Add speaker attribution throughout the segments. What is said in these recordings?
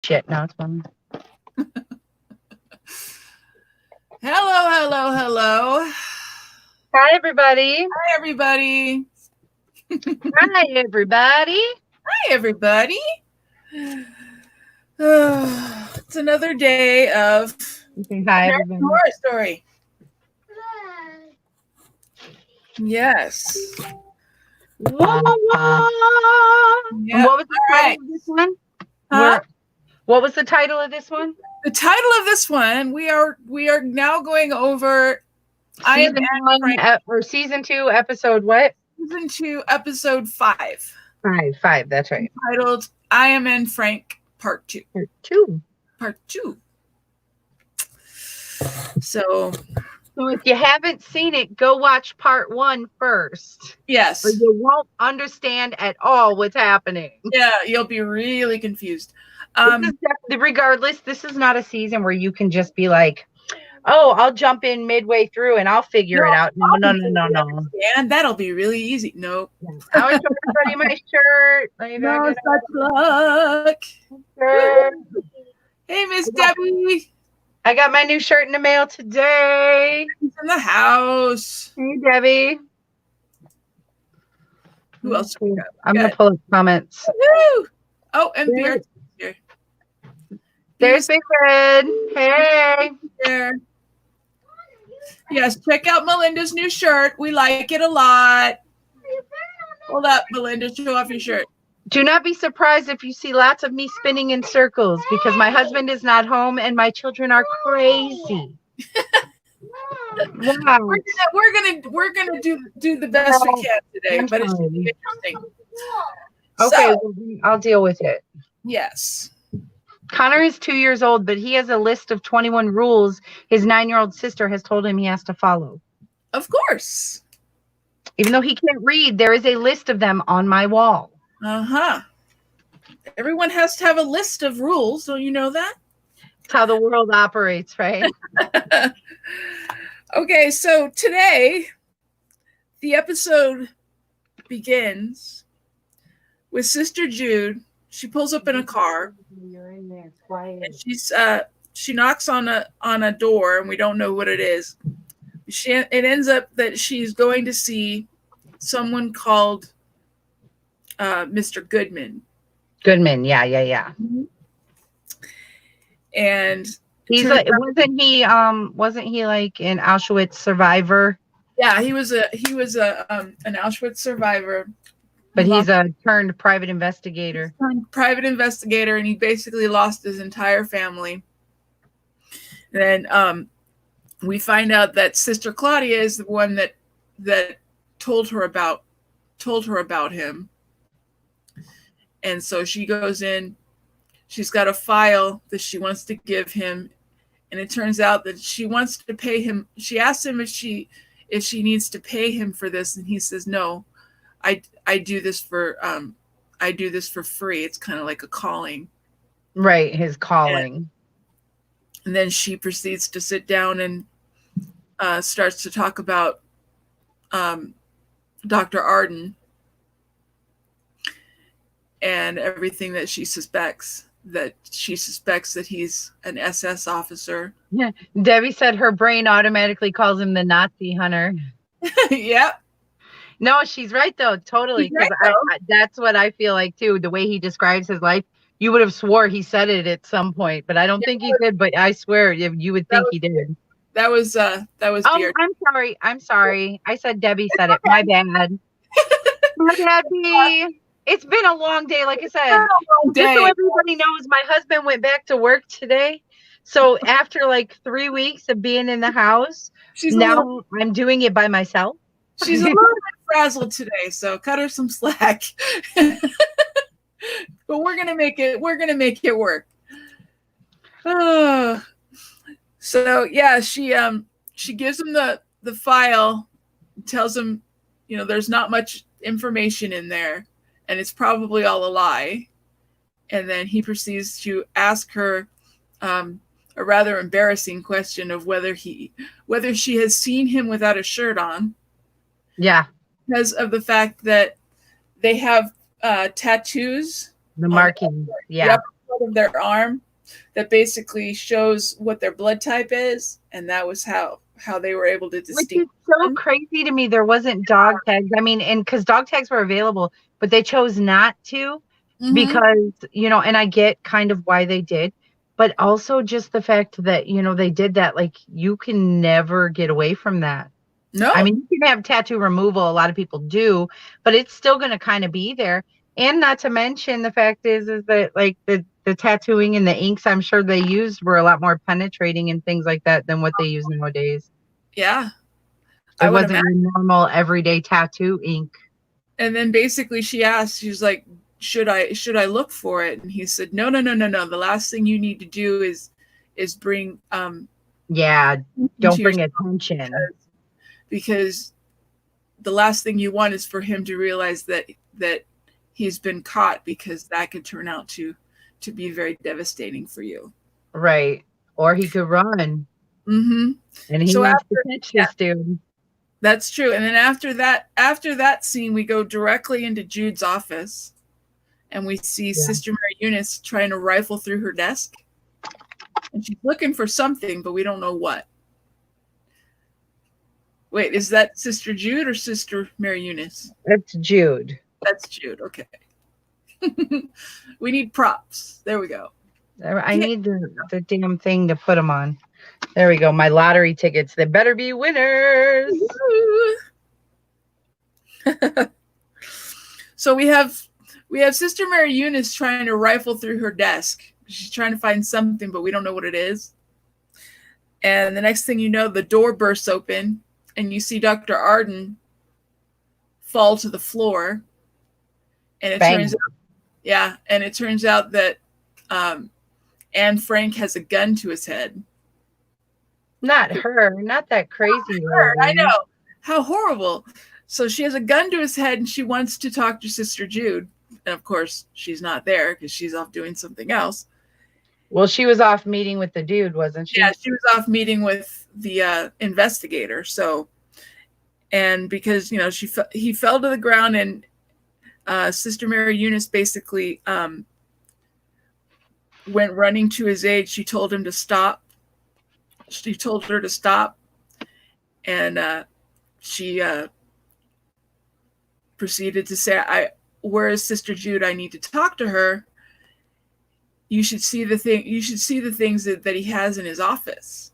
Speaker 1: Shit, no, it's fun.
Speaker 2: Hello.
Speaker 1: Hi, everybody.
Speaker 2: Hi, everybody.
Speaker 1: Hi, everybody.
Speaker 2: Hi, everybody. It's another day of
Speaker 1: Hi,
Speaker 2: American
Speaker 1: everybody.
Speaker 2: Horror Story. Yes.
Speaker 1: Wah, wah.
Speaker 2: Yep.
Speaker 1: And what was the title
Speaker 2: right.
Speaker 1: of this one?
Speaker 2: Huh?
Speaker 1: What was the title of this one?
Speaker 2: The title of this one, we are now going over
Speaker 1: Season 1 or season 2, episode what?
Speaker 2: Season 2, episode 5.
Speaker 1: 5, that's right.
Speaker 2: Titled I Am in Frank Part 2. Part 2. So
Speaker 1: if you haven't seen it, go watch part 1 first.
Speaker 2: Yes.
Speaker 1: Or you won't understand at all what's happening.
Speaker 2: Yeah, you'll be really confused.
Speaker 1: Regardless, this is not a season where you can just be like, oh, I'll jump in midway through and I'll figure it out. No.
Speaker 2: And that'll be really easy. Nope.
Speaker 1: I want to show everybody my shirt.
Speaker 2: No such luck.
Speaker 1: Shirt.
Speaker 2: Hey, Miss Debbie.
Speaker 1: I got my new shirt in the mail today.
Speaker 2: She's in the house.
Speaker 1: Hey, Debbie.
Speaker 2: Who else?
Speaker 1: I'm going to pull up comments.
Speaker 2: Woo! Oh, and Beard's here.
Speaker 1: There's Big Red. Hey.
Speaker 2: There. Yes, check out Melinda's new shirt. We like it a lot. Hold up, Melinda. Show off your shirt.
Speaker 1: Do not be surprised if you see lots of me spinning in circles because my husband is not home and my children are crazy.
Speaker 2: Wow. We're gonna do the best we can today, but it's interesting.
Speaker 1: Okay, I'll deal with it.
Speaker 2: Yes.
Speaker 1: Connor is 2 years old, but he has a list of 21 rules his 9-year-old sister has told him he has to follow.
Speaker 2: Of course.
Speaker 1: Even though he can't read, there is a list of them on my wall.
Speaker 2: Uh-huh. Everyone has to have a list of rules. Don't you know that?
Speaker 1: It's how the world operates, right?
Speaker 2: Okay, so today, the episode begins with Sister Jude. She pulls up in a car.
Speaker 1: You're in there, quiet.
Speaker 2: And she knocks on a door, and we don't know what it is. It ends up that she's going to see someone called Mr. Goodman.
Speaker 1: Goodman, yeah.
Speaker 2: And
Speaker 1: he's like, wasn't he like an Auschwitz survivor?
Speaker 2: Yeah, he was an Auschwitz survivor.
Speaker 1: But he's a turned private investigator.
Speaker 2: And he basically lost his entire family. And then we find out that Sister Claudia is the one that told her about him. And so she goes in. She's got a file that she wants to give him, and it turns out that she wants to pay him. She asks him if she needs to pay him for this, and he says no. I do this for free. It's kind of like a calling.
Speaker 1: Right, his calling.
Speaker 2: And then she proceeds to sit down and starts to talk about Dr. Arden and everything that she suspects that he's an SS officer.
Speaker 1: Yeah, Debbie said her brain automatically calls him the Nazi hunter.
Speaker 2: Yep.
Speaker 1: No, she's right though, totally. Because that's what I feel like too. The way he describes his life, you would have swore he said it at some point, but I don't think he did. But I swear, you would think he did.
Speaker 2: That was. Oh,
Speaker 1: Beard. I'm sorry. I said Debbie said it. My bad. My bad, B. It's been a long day, like I said. Just so everybody knows, my husband went back to work today. So after like 3 weeks of being in the house, I'm doing it by myself.
Speaker 2: She's a little bit frazzled today, so cut her some slack. But we're gonna make it work. So yeah, she gives him the file, tells him, there's not much information in there, and it's probably all a lie. And then he proceeds to ask her a rather embarrassing question of whether she has seen him without a shirt on.
Speaker 1: Yeah.
Speaker 2: Because of the fact that they have tattoos.
Speaker 1: The marking. Yeah.
Speaker 2: Yep, part of their arm that basically shows what their blood type is, and that was how they were able to
Speaker 1: Which is
Speaker 2: distinguish
Speaker 1: so
Speaker 2: them.
Speaker 1: crazy to me. There wasn't dog tags. I mean, and because dog tags were available, but they chose not to because, and I get kind of why they did, but also just the fact that, they did that. Like, you can never get away from that.
Speaker 2: No.
Speaker 1: I mean, you can have tattoo removal. A lot of people do, but it's still going to kind of be there. And not to mention the fact is that like the tattooing and the inks I'm sure they used were a lot more penetrating and things like that than what they use nowadays.
Speaker 2: Yeah.
Speaker 1: It wasn't your normal everyday tattoo ink.
Speaker 2: And then basically she asked, she was like, should I look for it? And he said, no. The last thing you need to do is bring
Speaker 1: don't bring attention.
Speaker 2: Because the last thing you want is for him to realize that he's been caught, because that could turn out to be very devastating for you.
Speaker 1: Right. Or he could run.
Speaker 2: Mm-hmm.
Speaker 1: And he wants to catch this dude.
Speaker 2: That's true. And then after that scene, we go directly into Jude's office, and we see Sister Mary Eunice trying to rifle through her desk. And she's looking for something, but we don't know what. Wait, is that Sister Jude or Sister Mary Eunice?
Speaker 1: That's Jude.
Speaker 2: That's Jude. Okay. We need props. There we go.
Speaker 1: I need the damn thing to put them on. There we go. My lottery tickets. They better be winners.
Speaker 2: So we have Sister Mary Eunice trying to rifle through her desk. She's trying to find something, but we don't know what it is. And the next thing you know, the door bursts open, and you see Dr. Arden fall to the floor. And it turns out that Anne Frank has a gun to his head.
Speaker 1: Not her. Not that crazy.
Speaker 2: Her, I know. How horrible. So she has a gun to his head, and she wants to talk to Sister Jude. And of course, she's not there because she's off doing something else.
Speaker 1: Well, she was off meeting with the dude, wasn't she?
Speaker 2: Yeah, she was off meeting with the investigator. So, and because, he fell to the ground, and Sister Mary Eunice basically went running to his aid. She told him to stop. She told her to stop, and she proceeded to say, where is Sister Jude? I need to talk to her. You should see the things that he has in his office.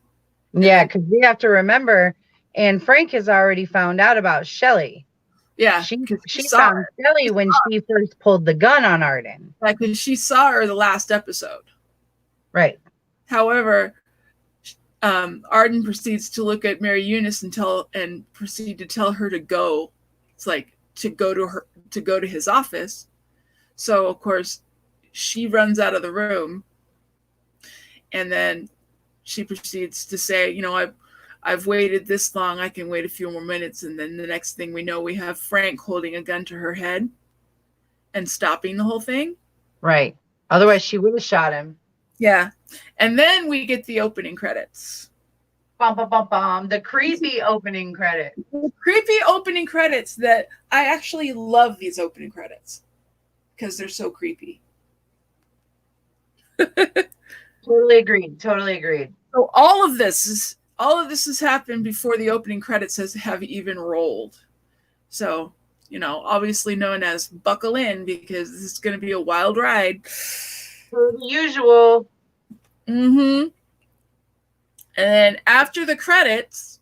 Speaker 1: Yeah, because we have to remember, Anne Frank has already found out about Shelley.
Speaker 2: Yeah,
Speaker 1: she found Shelley when she first pulled the gun on Arden.
Speaker 2: Like, because she saw her the last episode.
Speaker 1: Right.
Speaker 2: However, Arden proceeds to look at Mary Eunice and proceed to tell her to go. It's like to go to his office. So of course she runs out of the room, and then she proceeds to say, I've waited this long, I can wait a few more minutes. And then the next thing we know, we have Frank holding a gun to her head and stopping the whole thing.
Speaker 1: Right. Otherwise she would have shot him.
Speaker 2: Yeah. And then we get the opening credits.
Speaker 1: Bum, bum, bum, bum. The creepy opening credits.
Speaker 2: Creepy opening credits that I actually love these opening credits because they're so creepy.
Speaker 1: Totally agreed.
Speaker 2: So all of this has happened before the opening credits have even rolled. So, obviously known as buckle in, because this is going to be a wild ride.
Speaker 1: For the usual.
Speaker 2: Mm-hmm. And then after the credits,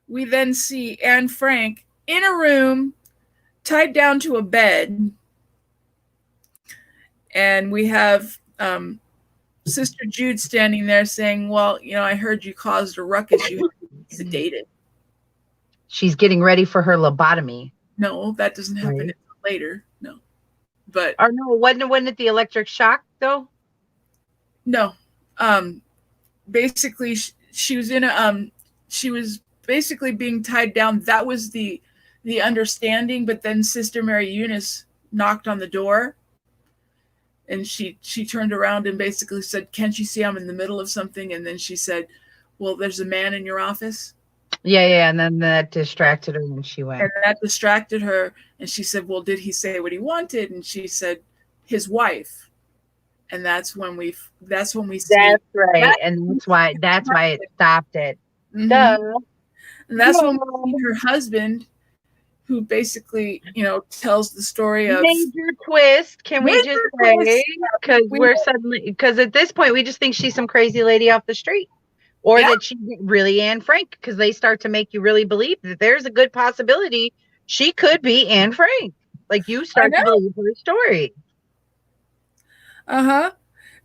Speaker 2: we then see Anne Frank in a room, tied down to a bed. And we have Sister Jude standing there saying, well, I heard you caused a ruckus. You have to be sedated.
Speaker 1: She's getting ready for her lobotomy.
Speaker 2: No, that doesn't happen until later. No. But
Speaker 1: wasn't it the electric shock though?
Speaker 2: No. Basically she was she was basically being tied down. That was the understanding, but then Sister Mary Eunice knocked on the door, and she turned around and basically said, can't you see I'm in the middle of something? And then she said, well, there's a man in your office.
Speaker 1: Yeah, and then that distracted her when she went.
Speaker 2: And that distracted her, and she said, well, did he say what he wanted? And she said, his wife. and that's when we see.
Speaker 1: That's right, and that's why it stopped it. Duh.
Speaker 2: And that's when we see her husband, who basically, tells the story of
Speaker 1: major twist. Can we just say, because at this point we just think she's some crazy lady off the street, or that she's really Anne Frank, because they start to make you really believe that there's a good possibility she could be Anne Frank. Like, you start to believe her story.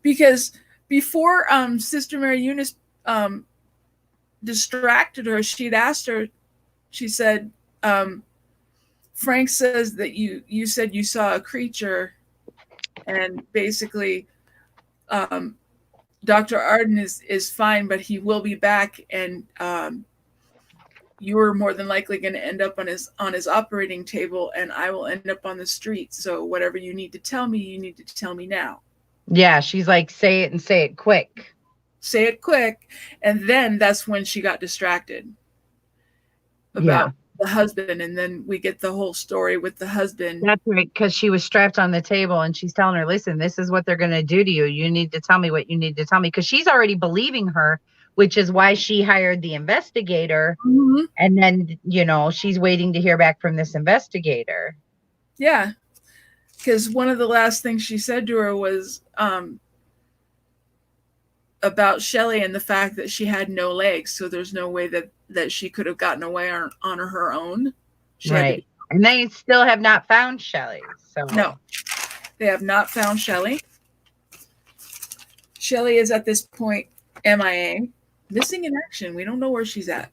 Speaker 2: Because before Sister Mary Eunice distracted her, she'd asked her, she said, Frank says that you said you saw a creature, and basically Dr. Arden is fine, but he will be back, and you are more than likely going to end up on his operating table, and I will end up on the street. So whatever you need to tell me, you need to tell me now.
Speaker 1: Yeah, she's like, say it, and say it quick.
Speaker 2: Say it quick. And then that's when she got distracted about the husband, and then we get the whole story with the husband.
Speaker 1: That's right, because she was strapped on the table, and she's telling her, listen, this is what they're going to do to you. You need to tell me what you need to tell me, because she's already believing her, which is why she hired the investigator. And then, she's waiting to hear back from this investigator.
Speaker 2: Yeah, because one of the last things she said to her was about Shelley and the fact that she had no legs, so there's no way that she could have gotten away on her own.
Speaker 1: Right. And they still have not found Shelley. So
Speaker 2: no, they have not found Shelley. Shelley is at this point MIA, missing in action. We don't know where she's at.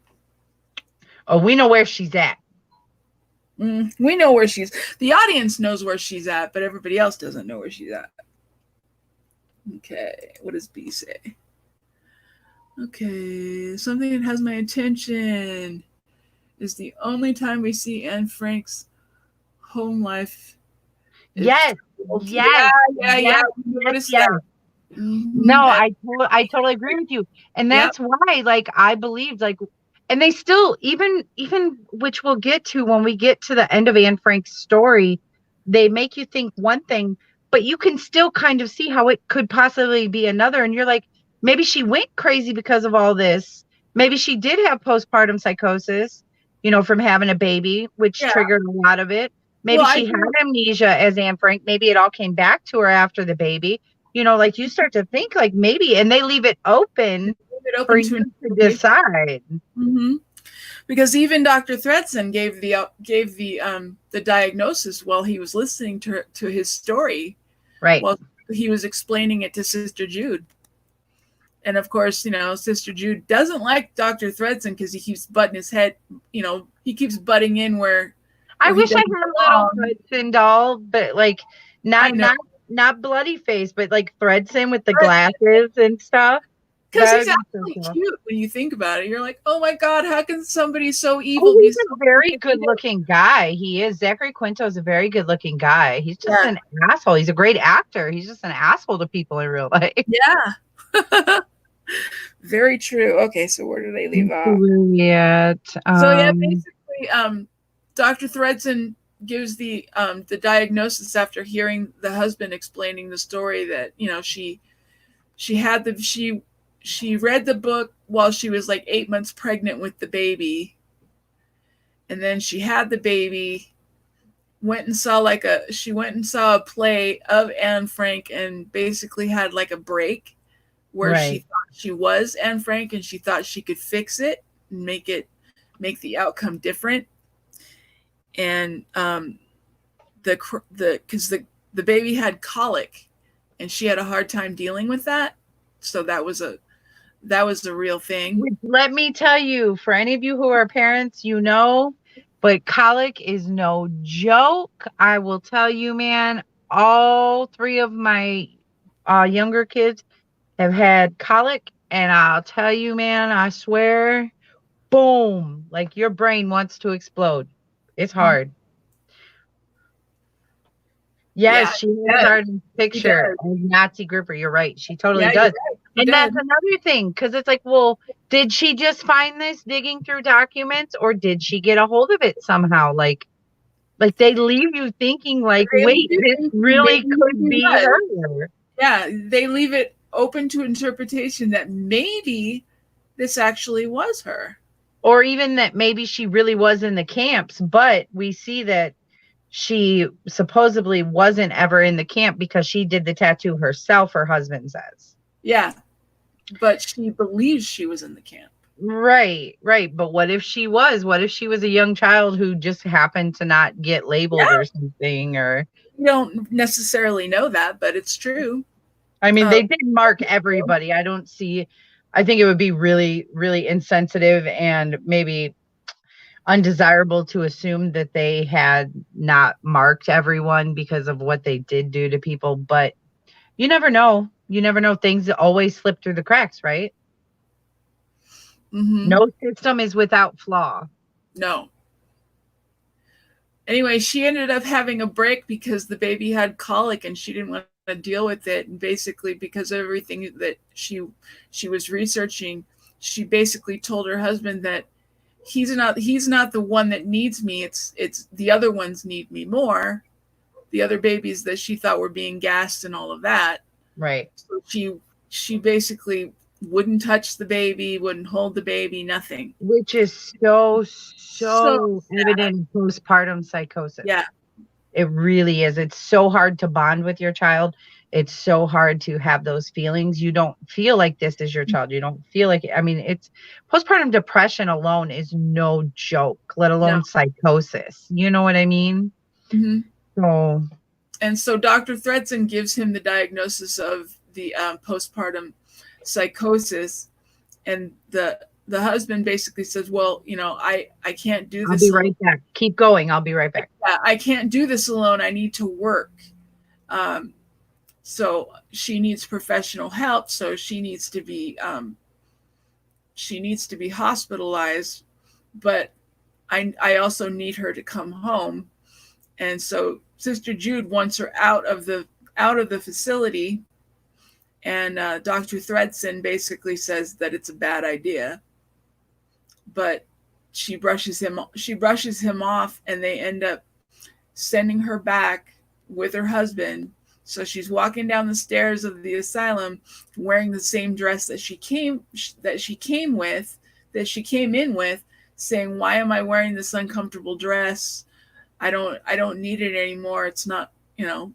Speaker 1: Oh, we know where she's at.
Speaker 2: We know where the audience knows where she's at, but everybody else doesn't know where she's at. Okay, what does B say? Okay, something that has my attention is the only time we see Anne Frank's home life.
Speaker 1: Yes.
Speaker 2: Yeah.
Speaker 1: No, I totally agree with you. And that's why, like, I believed, like, and they still, even which we'll get to when we get to the end of Anne Frank's story, they make you think one thing, but you can still kind of see how it could possibly be another. And you're like, maybe she went crazy because of all this. Maybe she did have postpartum psychosis, from having a baby, which triggered a lot of it. Maybe she had amnesia as Anne Frank. Maybe it all came back to her after the baby. Like, you start to think, like, maybe, and they leave it open for you to decide.
Speaker 2: Because even Dr. Thredson gave the diagnosis while he was listening to his story.
Speaker 1: Right.
Speaker 2: While he was explaining it to Sister Jude. And of course, Sister Jude doesn't like Dr. Thredson because he keeps butting his head, he keeps butting in where
Speaker 1: I wish I had a little Thredson doll, but like not bloody face, but like Thredson with the glasses and stuff.
Speaker 2: Because he's actually cute when you think about it. You're like, oh my God, how can somebody so evil be
Speaker 1: he's a very good looking guy. He is. Zachary Quinto is a very good looking guy. He's just an asshole. He's a great actor. He's just an asshole to people in real life.
Speaker 2: Yeah. Very true. Okay, so where do they leave off? Basically, Dr. Thredson gives the diagnosis after hearing the husband explaining the story that she read the book while she was like 8 months pregnant with the baby, and then she had the baby, went and saw a play of Anne Frank, and basically had like a break where she thought she was Anne Frank, and she thought she could fix it and make the outcome different. And because the baby had colic, and she had a hard time dealing with that, so that was a real thing.
Speaker 1: Let me tell you, for any of you who are parents, but colic is no joke. I will tell you, man, all three of my younger kids have had colic, and I'll tell you, man, I swear, boom, like your brain wants to explode. It's hard. Yes, she has Arden's picture of Nazi Gripper. You're right. She totally does. And that's another thing, because it's like, well, did she just find this digging through documents, or did she get a hold of it somehow? Like they leave you thinking, like, wait, this really could be her.
Speaker 2: Yeah, they leave it open to interpretation that maybe this actually was her.
Speaker 1: Or even that maybe she really was in the camps, but we see that she supposedly wasn't ever in the camp because she did the tattoo herself, her husband says.
Speaker 2: Yeah, but she believes she was in the camp.
Speaker 1: Right, right. But what if she was? What if she was a young child who just happened to not get labeled or something? Or
Speaker 2: We don't necessarily know that, but it's true.
Speaker 1: I mean, they did mark everybody. I think it would be really, really insensitive and maybe undesirable to assume that they had not marked everyone because of what they did do to people. But you never know. You never know. Things always slip through the cracks, right?
Speaker 2: Mm-hmm.
Speaker 1: No system is without flaw.
Speaker 2: No. Anyway, she ended up having a break because the baby had colic and she didn't want to deal with it. And basically, because of everything that she was researching, she basically told her husband that he's not the one that needs me. It's the other ones need me more. The other babies that she thought were being gassed and all of that.
Speaker 1: Right.
Speaker 2: So she basically wouldn't touch the baby, wouldn't hold the baby, nothing.
Speaker 1: Which is so evident in postpartum psychosis.
Speaker 2: Yeah.
Speaker 1: It really is. It's so hard to bond with your child. It's so hard to have those feelings. You don't feel like this is your child. You don't feel like, I mean, it's postpartum depression alone is no joke, let alone psychosis. You know what I mean?
Speaker 2: Mm-hmm.
Speaker 1: So,
Speaker 2: and so Dr. Thredson gives him the diagnosis of the postpartum psychosis, and the husband basically says, well, I can't do this.
Speaker 1: I'll be right back. Keep going. I'll be right back.
Speaker 2: I can't do this alone. I need to work. So she needs professional help. So she needs to be hospitalized, but I also need her to come home. And so Sister Jude wants her out of the facility, and Dr. Thredson basically says that it's a bad idea. But she brushes him off, and they end up sending her back with her husband. So she's walking down the stairs of the asylum wearing the same dress that she came in with, saying, "Why am I wearing this uncomfortable dress? I don't need it anymore. It's not, And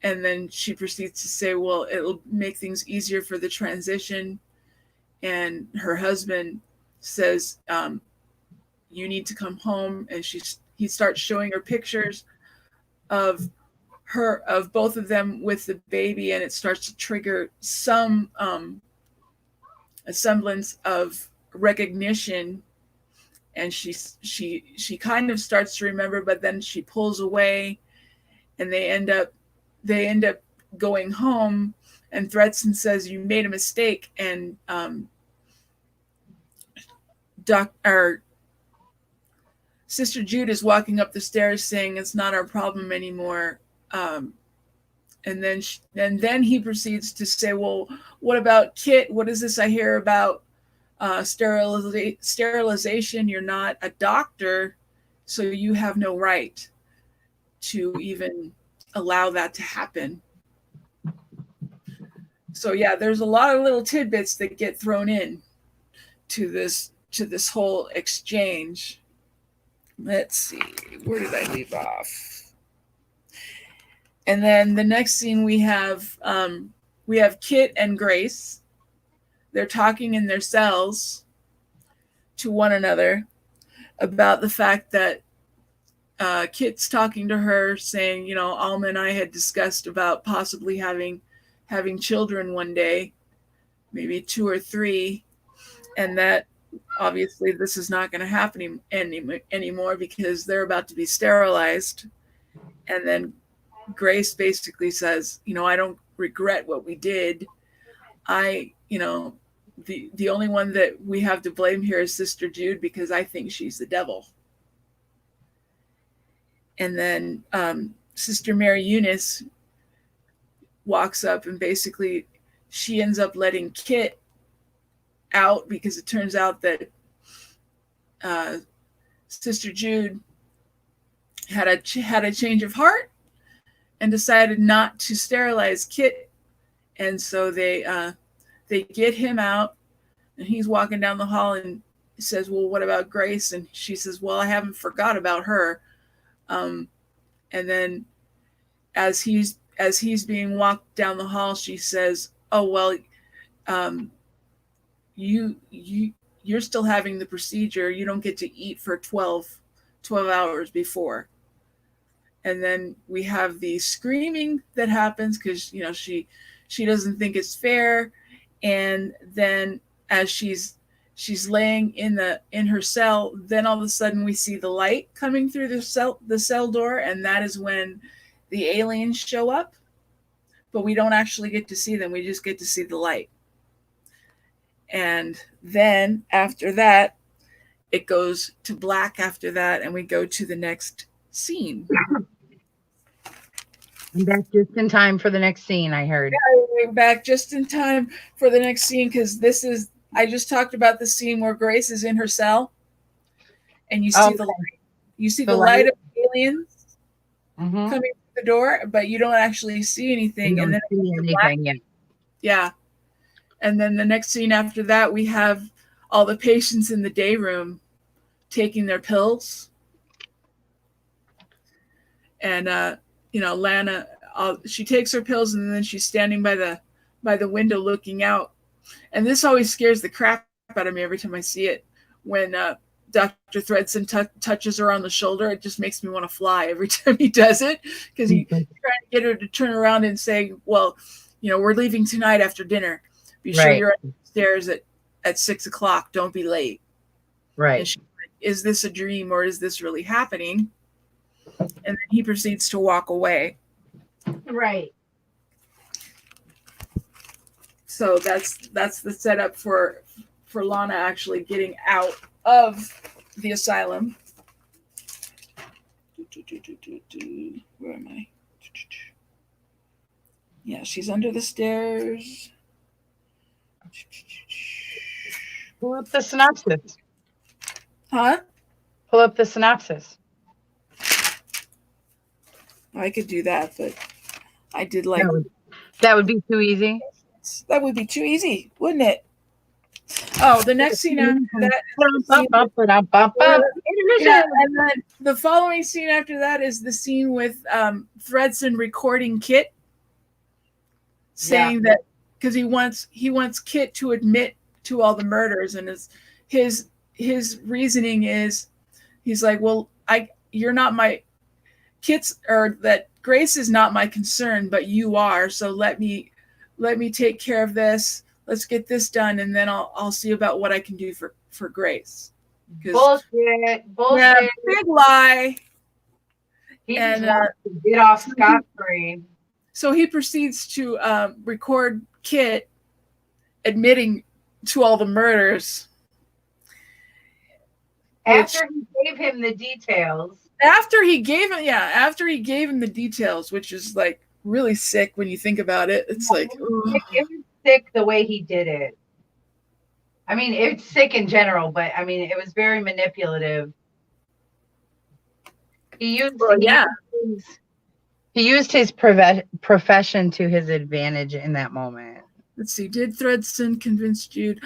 Speaker 2: then she proceeds to say, well, it'll make things easier for the transition. And her husband says, you need to come home. And he starts showing her pictures of both of them with the baby, and it starts to trigger some a semblance of recognition. And she kind of starts to remember, but then she pulls away, and they end up going home. And Thredson says, you made a mistake. And Sister Jude is walking up the stairs saying, it's not our problem anymore. And then he proceeds to say, well, what about Kit? What is this I hear about sterilization? You're not a doctor, so you have no right to even allow that to happen. So yeah, there's a lot of little tidbits that get thrown in to this whole exchange. Let's see, where did I leave off? And then the next scene we have Kit and Grace. They're talking in their cells to one another about the fact that Kit's talking to her, saying, Alma and I had discussed about possibly having children one day, maybe 2 or 3, and that obviously this is not going to happen anymore because they're about to be sterilized. And then Grace basically says, I don't regret what we did. The only one that we have to blame here is Sister Jude, because I think she's the devil. And then Sister Mary Eunice walks up, and basically she ends up letting Kit out, because it turns out that Sister Jude had a change of heart, and decided not to sterilize Kit. And so they get him out, and he's walking down the hall and says, well, what about Grace? And she says, well, I haven't forgot about her. And then as he's being walked down the hall, she says, oh, well, you're still having the procedure. You don't get to eat for 12 hours before. And then we have the screaming that happens because, you know, she doesn't think it's fair. And then as she's laying in her cell, then all of a sudden we see the light coming through the cell door, and that is when the aliens show up. But we don't actually get to see them. We just get to see the light. And then after that, it goes to black after that, and we go to the next scene.
Speaker 1: I'm back just in time for the next scene, I heard.
Speaker 2: Yeah, we're back just in time for the next scene, because I just talked about the scene where Grace is in her cell, and you see the light. You see the light of aliens coming through the door, but you don't actually see anything. And then yeah. And then the next scene after that, we have all the patients in the day room taking their pills. And you know, Lana, she takes her pills, and then she's standing by the window looking out. And this always scares the crap out of me every time I see it. When Dr. Thredson touches her on the shoulder, it just makes me want to fly every time he does it, because he's trying to get her to turn around and say, well, you know, we're leaving tonight after dinner. Be sure you're upstairs at 6:00. Don't be late.
Speaker 1: Right.
Speaker 2: And she's like, is this a dream or is this really happening? And then he proceeds to walk away.
Speaker 1: Right.
Speaker 2: So that's the setup for Lana actually getting out of the asylum. Where am I? Yeah, she's under the stairs.
Speaker 1: Pull up the synopsis.
Speaker 2: Huh?
Speaker 1: Pull up the synopsis.
Speaker 2: I could do that, but I did like...
Speaker 1: That would be too easy.
Speaker 2: That would be too easy, wouldn't it? Oh, the next scene after that... and then the following scene after that is the scene with Thredson recording Kit, saying that because he wants Kit to admit to all the murders, and his reasoning is, he's like, well, you're not my Kit's, or that Grace is not my concern, but you are. So let me take care of this. Let's get this done, and then I'll see about what I can do for Grace.
Speaker 1: Bullshit.
Speaker 2: Yeah, big lie.
Speaker 1: He just wants to get off scot-free.
Speaker 2: So he proceeds to record Kit admitting to all the murders.
Speaker 1: After he gave him the details.
Speaker 2: After he gave him the details, which is like really sick when you think about it. It's like,
Speaker 1: it was sick the way he did it. I mean, it's sick in general, but I mean, it was very manipulative. He used his profession to his advantage in that moment.
Speaker 2: Let's see. Did Thredson convince Jude?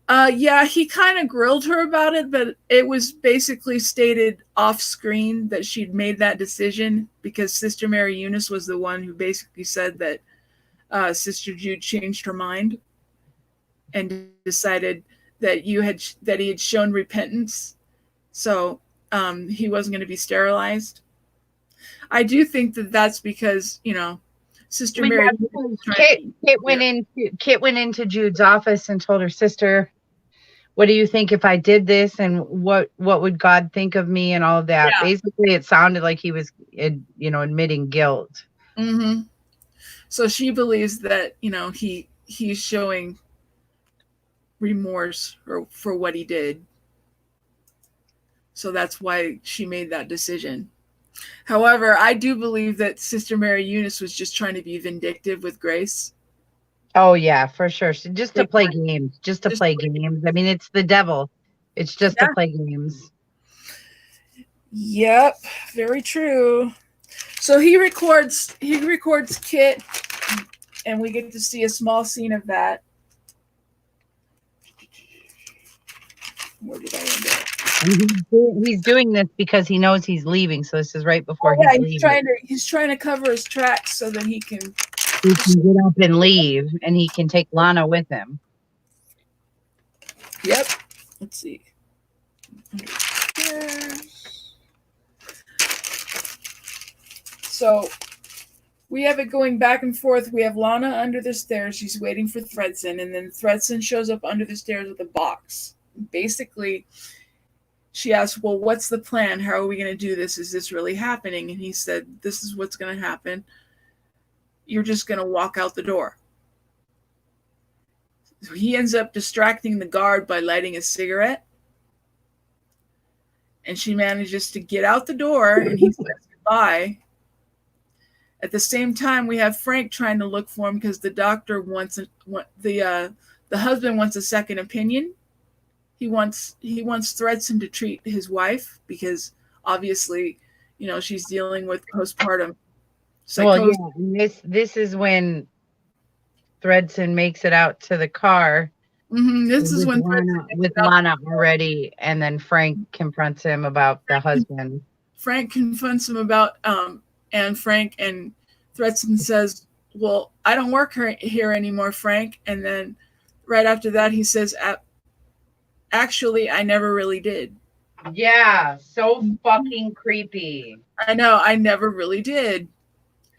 Speaker 2: Yeah, he kind of grilled her about it, but it was basically stated off screen that she'd made that decision because Sister Mary Eunice was the one who basically said that Sister Jude changed her mind and decided that he had shown repentance, so he wasn't going to be sterilized. I do think that that's because, you know, Sister Mary.
Speaker 1: Kit went into Jude's office and told her sister, "What do you think if I did this? And what would God think of me?" And all of that. Yeah. Basically, it sounded like he was, admitting guilt.
Speaker 2: Mm-hmm. So she believes that, he's showing remorse for what he did. So that's why she made that decision. However, I do believe that Sister Mary Eunice was just trying to be vindictive with Grace.
Speaker 1: Oh, yeah, for sure. So just to play games. Just to play games. I mean, it's the devil. It's just to play games.
Speaker 2: Yep, very true. So he records Kit, and we get to see a small scene of that. Where did I end up?
Speaker 1: He's doing this because he knows he's leaving. So this is right before he's leaving.
Speaker 2: He's trying to cover his tracks so that he can
Speaker 1: get up and leave, and he can take Lana with him.
Speaker 2: Yep. Let's see. So we have it going back and forth. We have Lana under the stairs. She's waiting for Thredson, and then Thredson shows up under the stairs with a box. Basically, she asks, well, what's the plan? How are we going to do this? Is this really happening? And he said, this is what's going to happen. You're just going to walk out the door. So he ends up distracting the guard by lighting a cigarette. And she manages to get out the door, and he says goodbye. At the same time, we have Frank trying to look for him because the doctor wants the husband wants a second opinion. He wants Thredson to treat his wife because obviously, she's dealing with postpartum psychosis.
Speaker 1: Well, yeah, this is when Thredson makes it out to the car.
Speaker 2: Mm-hmm. This is when
Speaker 1: with Lana already, and then Frank confronts him about the husband.
Speaker 2: Frank confronts him about and Thredson says, well, I don't work here anymore, Frank. And then right after that, he says, actually, I never really did.
Speaker 1: Yeah, so fucking creepy.
Speaker 2: I know, I never really did.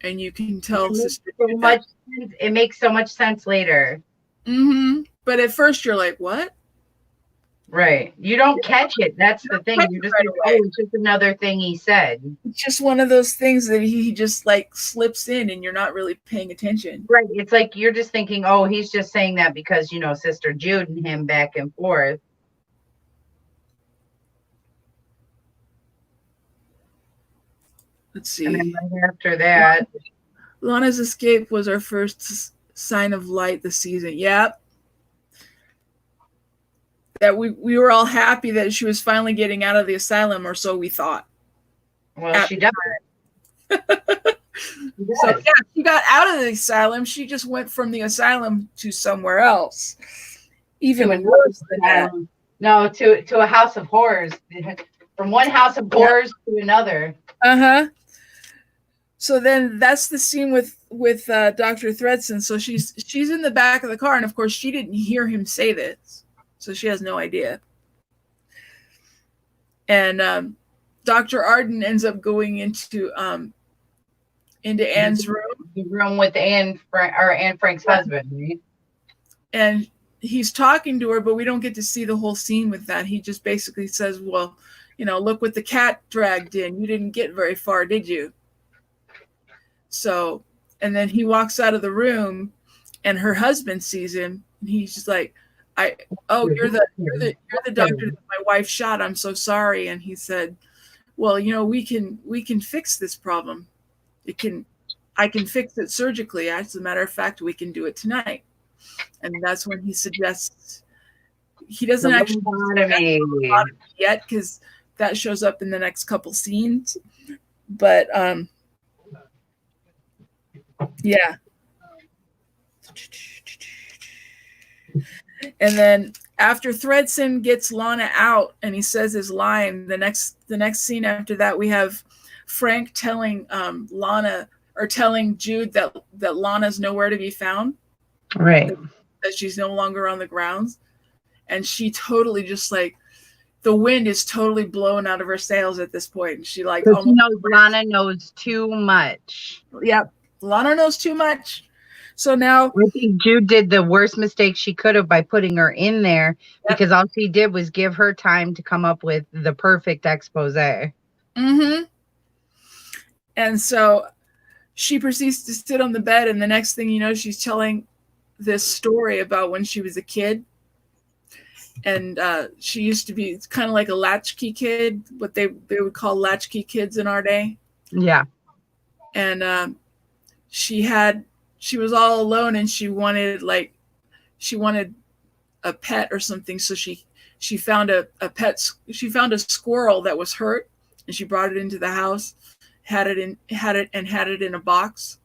Speaker 2: And you can tell
Speaker 1: it makes so much sense later.
Speaker 2: Mm-hmm. But at first you're like, what?
Speaker 1: Right. You don't catch it. That's the thing. You're just like, oh, it's just another thing he said.
Speaker 2: It's just one of those things that he just like slips in and you're not really paying attention.
Speaker 1: Right. It's like you're just thinking, oh, he's just saying that because, Sister Jude and him back and forth.
Speaker 2: Let's see.
Speaker 1: And then right after that,
Speaker 2: Lana's escape was our first sign of light this season. Yep. That we were all happy that she was finally getting out of the asylum, or so we thought.
Speaker 1: Well, she does.
Speaker 2: So yeah, she got out of the asylum. She just went from the asylum to somewhere else. Even worse than that.
Speaker 1: No, to a house of horrors. From one house of horrors to another.
Speaker 2: Uh-huh. So then that's the scene with Dr. Thredson. So she's in the back of the car, and of course she didn't hear him say this. So she has no idea. And Dr. Arden ends up going into Anne's room.
Speaker 1: The room with Anne Frank's husband, right?
Speaker 2: And he's talking to her, but we don't get to see the whole scene with that. He just basically says, well, look what the cat dragged in. You didn't get very far, did you? So, and then he walks out of the room and her husband sees him and he's just like, you're the doctor that my wife shot. I'm so sorry. And he said, well, we can fix this problem. I can fix it surgically. As a matter of fact, we can do it tonight. And that's when he suggests he doesn't actually yet because that shows up in the next couple scenes. But yeah. And then after Thredson gets Lana out and he says his line, the next scene after that, we have Frank telling Lana or telling Jude that Lana's nowhere to be found.
Speaker 1: Right.
Speaker 2: That she's no longer on the grounds. And she totally just like the wind is totally blowing out of her sails at this point. And she like
Speaker 1: Lana knows too much.
Speaker 2: Yep. Lana knows too much. So now
Speaker 1: I think Jude did the worst mistake she could have by putting her in there because all she did was give her time to come up with the perfect expose.
Speaker 2: Mm-hmm. And so she proceeds to sit on the bed, and the next thing you know, she's telling this story about when she was a kid. And she used to be kind of like a latchkey kid, what they would call latchkey kids in our day.
Speaker 1: Yeah.
Speaker 2: And she was all alone and she wanted a pet or something. So she found a squirrel that was hurt and she brought it into the house had it in a box,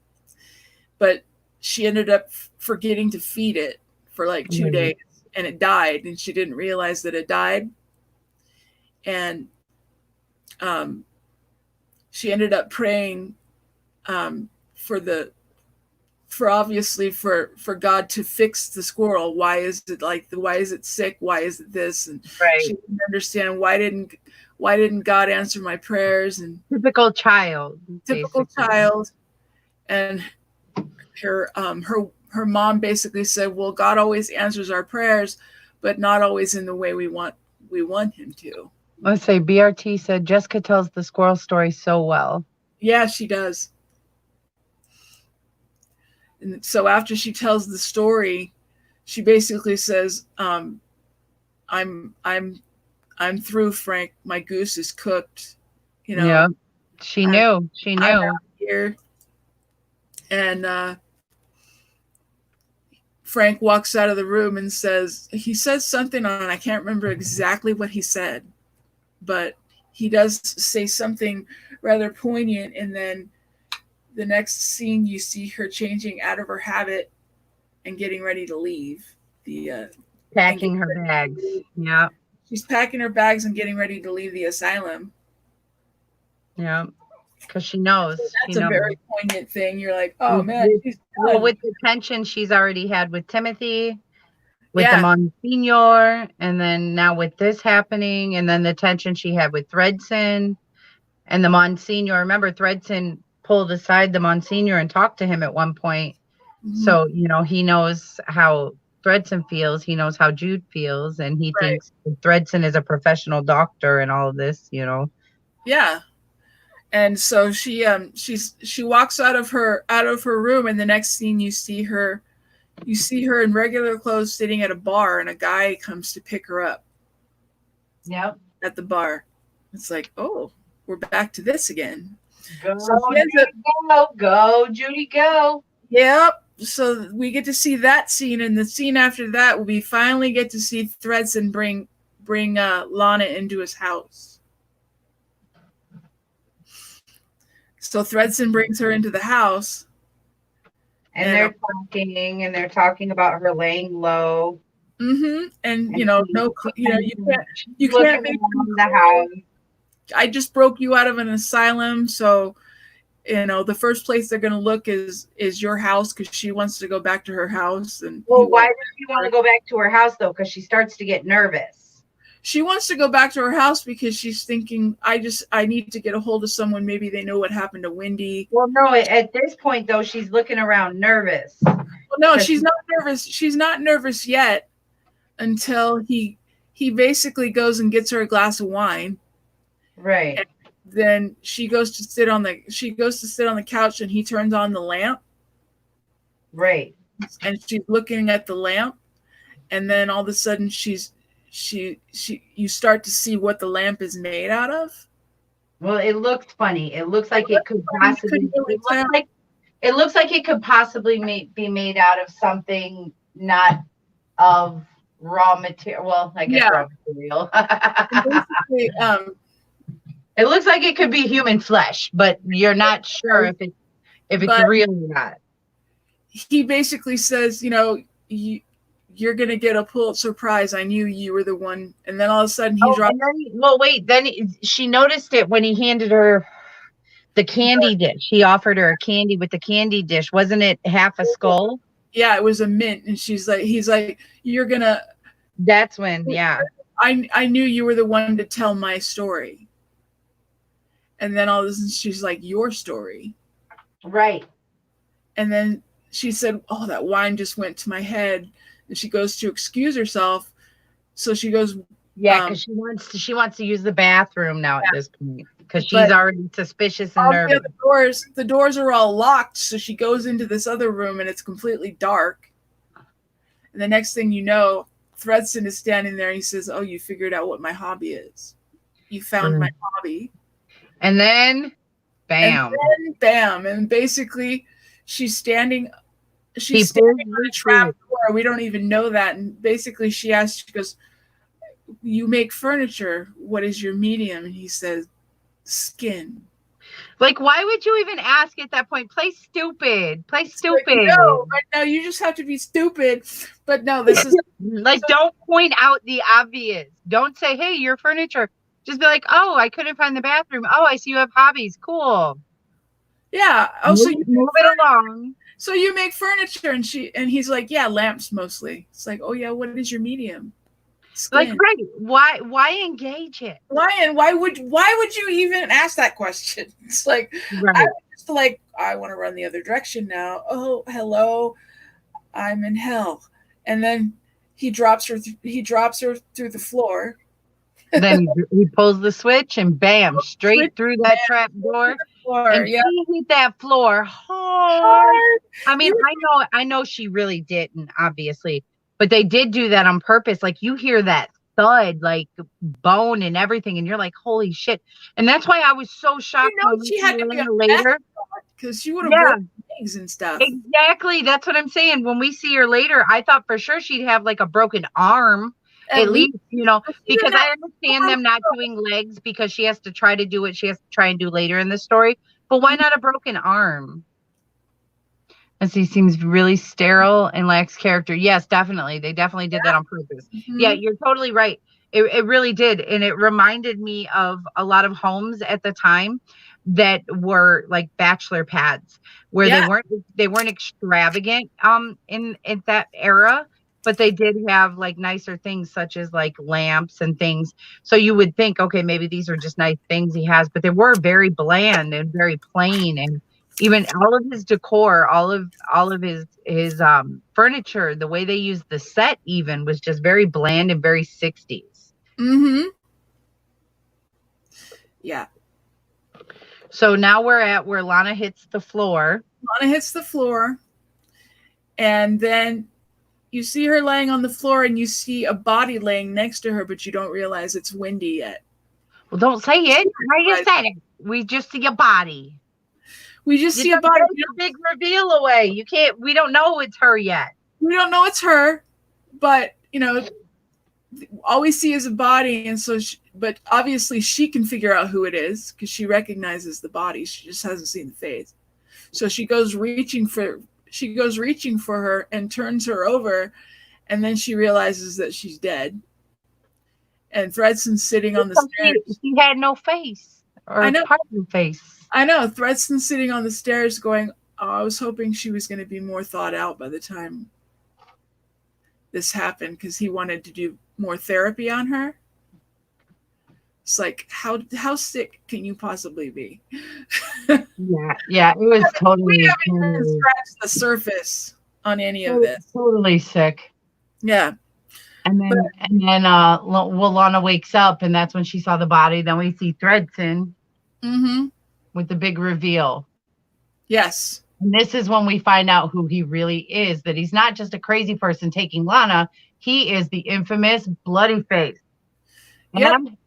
Speaker 2: but she ended up forgetting to feed it for like 2 days, and it died, and she didn't realize that it died. And she ended up praying for God to fix the squirrel. Why is it sick? Why is it this? And she didn't understand why didn't God answer my prayers? And
Speaker 1: typical child.
Speaker 2: And her mom basically said, well, God always answers our prayers, but not always in the way we want him to.
Speaker 1: Let's say BRT said Jessica tells the squirrel story so well.
Speaker 2: Yeah, she does. And so after she tells the story, she basically says, I'm through, Frank. My goose is cooked.
Speaker 1: Yeah, she knew.
Speaker 2: I'm out here. And Frank walks out of the room and he says something on, I can't remember exactly what he said, but he does say something rather poignant. And then the next scene, you see her changing out of her habit and getting ready to leave.
Speaker 1: Packing her bags. Yeah.
Speaker 2: She's packing her bags and getting ready to leave the asylum.
Speaker 1: Yeah. Because she knows.
Speaker 2: That's a very poignant thing. You're like, oh, man.
Speaker 1: Well, with the tension she's already had with Timothy, with the Monsignor, and then now with this happening, and then the tension she had with Thredson and the Monsignor. Remember, Thredson pulled aside the Monsignor and talked to him at one point. Mm-hmm. So, he knows how Thredson feels. He knows how Jude feels, and he thinks Thredson is a professional doctor and all of this,
Speaker 2: Yeah. And so she walks out of her room, and the next scene you see her in regular clothes sitting at a bar, and a guy comes to pick her up.
Speaker 1: Yep.
Speaker 2: At the bar. It's like, oh, we're back to this again.
Speaker 1: Go, Judy, go.
Speaker 2: Yep. So we get to see that scene, and the scene after that, we finally get to see Thredson bring Lana into his house. So Thredson brings her into the house,
Speaker 1: and they're talking about her laying low.
Speaker 2: Mm-hmm. And you can't make the house. I just broke you out of an asylum, so the first place they're going to look is your house, because she wants to go back to her house. And
Speaker 1: why does she want to go back to her house though? Because she starts to get nervous.
Speaker 2: She wants to go back to her house because she's thinking, I need to get a hold of someone. Maybe they know what happened to Wendy.
Speaker 1: Well, no, at this point, though, she's looking around nervous.
Speaker 2: Well, no, she's not nervous. She's not nervous yet until he basically goes and gets her a glass of wine.
Speaker 1: Right.
Speaker 2: And then she goes to sit on the couch, and he turns on the lamp.
Speaker 1: Right.
Speaker 2: And she's looking at the lamp, and then all of a sudden you start to see what the lamp is made out of.
Speaker 1: Well, it looks funny. It looks like it could possibly. It looks like it could possibly be made out of something not of raw material. Well, I guess raw material. It looks like it could be human flesh, but you're not sure if it's real or not.
Speaker 2: He basically says, you're going to get a Pulitzer Prize. I knew you were the one. And then all of a sudden he dropped.
Speaker 1: Then she noticed it when he handed her the candy dish. He offered her a candy with the candy dish. Wasn't it half a skull?
Speaker 2: Yeah, it was a mint. And he's like, you're going to.
Speaker 1: That's when, yeah.
Speaker 2: I knew you were the one to tell my story. And then all of a sudden she's like, your story.
Speaker 1: Right.
Speaker 2: And then she said, oh, that wine just went to my head. And she goes to excuse herself. So she goes.
Speaker 1: Yeah, because she wants to use the bathroom now at this point, because she's already suspicious and nervous.
Speaker 2: The doors are all locked. So she goes into this other room, and it's completely dark. And the next thing you know, Thredson is standing there. And he says, oh, you figured out what my hobby is. You found my hobby.
Speaker 1: And then, bam.
Speaker 2: And basically, she's standing on a trap door. We don't even know that. And basically she goes, you make furniture. What is your medium? And he says, skin.
Speaker 1: Like, why would you even ask at that point? Play stupid. Play
Speaker 2: It's like,
Speaker 1: stupid.
Speaker 2: no, right now you just have to be stupid. But no, this is
Speaker 1: like, don't point out the obvious. Don't say, hey, your furniture. Just be like, oh, I couldn't find the bathroom. Oh, I see you have hobbies. Cool.
Speaker 2: yeah. Oh,
Speaker 1: Move,
Speaker 2: so you
Speaker 1: move it along.
Speaker 2: so you make furniture, and he's like, yeah, lamps mostly. It's like, oh yeah, what is your medium?
Speaker 1: Like,
Speaker 2: Skin.
Speaker 1: right. Why engage it?
Speaker 2: Why would you even ask that question? It's like
Speaker 1: Right.
Speaker 2: I was just like, I want to run the other direction now. Oh, hello, I'm in hell. And then he drops her through the floor.
Speaker 1: Then he pulls the switch and bam, straight through that trap door. And
Speaker 2: Yeah.
Speaker 1: she hit that floor hard. I mean, I know she really didn't, obviously, but they did do that on purpose. Like, you hear that thud, like bone and everything, and you're like, holy shit. And that's why I was so shocked when
Speaker 2: she had to be
Speaker 1: later,
Speaker 2: because she would have broken eggs and stuff.
Speaker 1: Exactly. That's what I'm saying. When we see her later, I thought for sure she'd have like a broken arm. At least, because I understand them not doing legs because she has to try to do what she has to try and do later in the story. But why not a broken arm? As he seems really sterile and lacks character. Yes, definitely. They definitely did that on purpose.
Speaker 2: Mm-hmm.
Speaker 1: Yeah, you're totally right. It really did. And it reminded me of a lot of homes at the time that were like bachelor pads where they weren't extravagant in that era, but they did have like nicer things such as like lamps and things. So you would think, okay, maybe these are just nice things he has, but they were very bland and very plain. And even all of his decor, all of his furniture, the way they used the set even was just very bland and very 60s.
Speaker 2: Mm-hmm. Yeah.
Speaker 1: So now we're at where Lana hits the floor.
Speaker 2: Lana hits the floor, and then you see her laying on the floor, and you see a body laying next to her, but you don't realize it's Wendy yet.
Speaker 1: Well, don't say it. I just said it. We just see a body.
Speaker 2: We just see a body.
Speaker 1: Big reveal away. We don't know it's her yet.
Speaker 2: We don't know it's her, but all we see is a body, and so but obviously she can figure out who it is because she recognizes the body. She just hasn't seen the face. So she goes reaching for her and turns her over, and then she realizes that she's dead. And Thredson's sitting on the stairs.
Speaker 1: She had no face or part of the face.
Speaker 2: I know. Thredson's sitting on the stairs going, oh, I was hoping she was going to be more thought out by the time this happened because he wanted to do more therapy on her. It's like, how sick can you possibly be?
Speaker 1: Yeah, it was totally.
Speaker 2: We haven't even scratched the surface on any of this.
Speaker 1: Totally sick.
Speaker 2: Yeah.
Speaker 1: And then Lana wakes up, and that's when she saw the body. Then we see Thredson with the big reveal.
Speaker 2: Yes.
Speaker 1: And this is when we find out who he really is, that he's not just a crazy person taking Lana. He is the infamous Bloody Face. And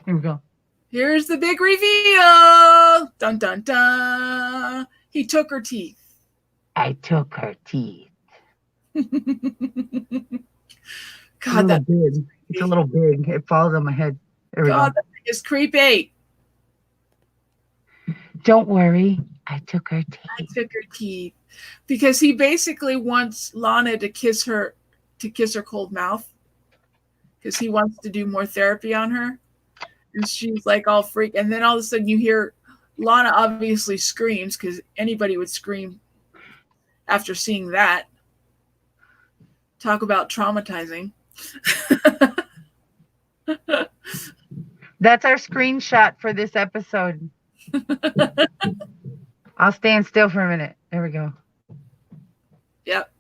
Speaker 1: here we go.
Speaker 2: Here's the big reveal. Dun, dun, dun. He took her teeth.
Speaker 1: I took her teeth.
Speaker 2: God, that's
Speaker 1: big. It's a little big. It falls on my head. There we go.
Speaker 2: That thing is creepy.
Speaker 1: Don't worry. I took her teeth.
Speaker 2: I took her teeth. Because he basically wants Lana to kiss her cold mouth. Because he wants to do more therapy on her. And she's like all freaked. And then all of a sudden you hear Lana obviously screams because anybody would scream after seeing that. Talk about traumatizing.
Speaker 1: That's our screenshot for this episode. I'll stand still for a minute. There we go.
Speaker 2: Yep.